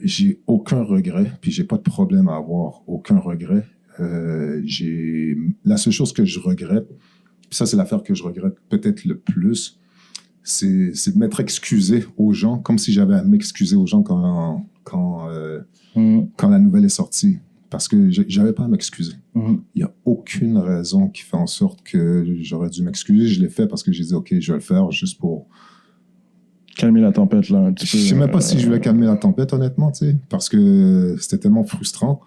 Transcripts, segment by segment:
J'ai aucun regret, puis j'ai pas de problème à avoir aucun regret. La seule chose que je regrette, puis ça c'est l'affaire que je regrette peut-être le plus, c'est de m'être excusé aux gens, comme si j'avais à m'excuser aux gens quand la nouvelle est sortie. Parce que j'avais pas à m'excuser. Il n'y a aucune raison qui fait en sorte que j'aurais dû m'excuser. Je l'ai fait parce que j'ai dit, OK, je vais le faire juste pour... Calmer la tempête, là, un petit peu. Je sais même pas si je vais calmer la tempête, honnêtement, tu sais, parce que c'était tellement frustrant.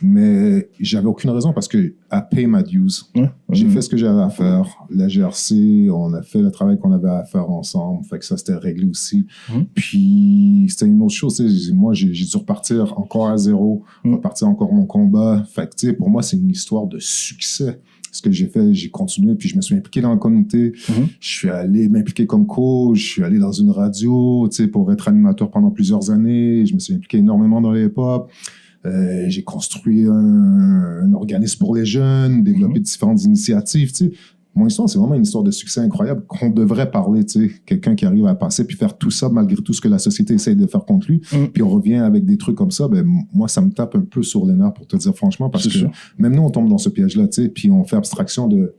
Mais j'avais aucune raison parce que I pay my dues. J'ai fait ce que j'avais à faire. La GRC, on a fait le travail qu'on avait à faire ensemble. Fait que ça, c'était réglé aussi. Puis, c'était une autre chose. Moi, j'ai dû repartir encore à zéro, repartir encore mon combat. Fait que, tu sais, pour moi, c'est une histoire de succès. Ce que j'ai fait, j'ai continué, puis je me suis impliqué dans la communauté. Je suis allé m'impliquer comme coach, je suis allé dans une radio, tu sais, pour être animateur pendant plusieurs années. Je me suis impliqué énormément dans les hip-hop. J'ai construit un organisme pour les jeunes, développé différentes initiatives, tu sais. Mon histoire, c'est vraiment une histoire de succès incroyable qu'on devrait parler, tu sais. Quelqu'un qui arrive à passer puis faire tout ça malgré tout ce que la société essaie de faire contre lui. Puis on revient avec des trucs comme ça, ben moi, ça me tape un peu sur les nerfs pour te dire franchement, parce que même nous, on tombe dans ce piège-là, tu sais. Puis on fait abstraction de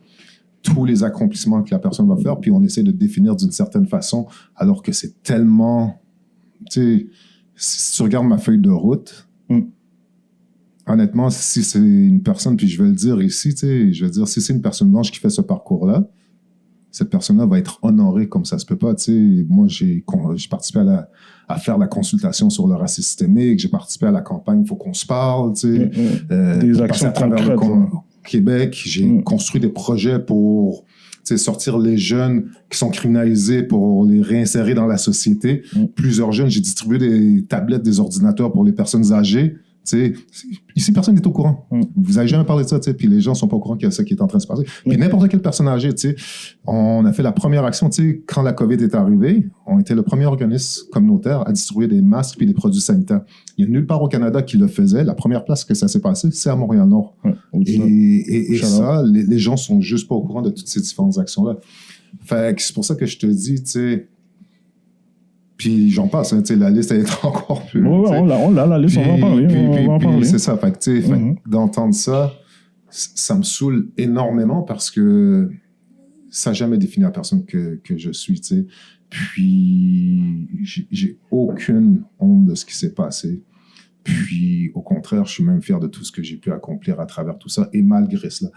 tous les accomplissements que la personne va faire, puis on essaie de définir d'une certaine façon, alors que c'est tellement... Tu sais, si tu regardes ma feuille de route... Honnêtement, si c'est une personne, puis je vais le dire ici, tu sais, je vais dire, si c'est une personne blanche qui fait ce parcours-là, cette personne-là va être honorée comme ça se peut pas, tu sais. Moi, j'ai participé à faire la consultation sur le racisme systémique, j'ai participé à la campagne Faut qu'on se parle, tu sais. Des actions à travers le concrètes. Québec, j'ai construit des projets pour sortir les jeunes qui sont criminalisés pour les réinsérer dans la société. Plusieurs jeunes, j'ai distribué des tablettes, des ordinateurs pour les personnes âgées. T'sais, ici, personne n'est au courant. Vous n'avez jamais parlé de ça, puis les gens ne sont pas au courant qu'il y a ça qui est en train de se passer. Puis n'importe quelle personne âgée, on a fait la première action, quand la COVID est arrivée, on était le premier organisme communautaire à distribuer des masques et des produits sanitaires. Il n'y a nulle part au Canada qui le faisait. La première place que ça s'est passé, c'est à Montréal-Nord. Et ça, les gens sont juste pas au courant de toutes ces différentes actions-là. Fait que c'est pour ça que je te dis, puis j'en passe, hein, la liste elle est encore plus... Oui, on l'a, la liste, on va en parler. On va en parler. C'est ça, fait que, d'entendre ça, ça me saoule énormément parce que ça n'a jamais défini la personne que je suis, tu sais. Puis j'ai aucune honte de ce qui s'est passé. Puis au contraire, je suis même fier de tout ce que j'ai pu accomplir à travers tout ça. Et malgré cela,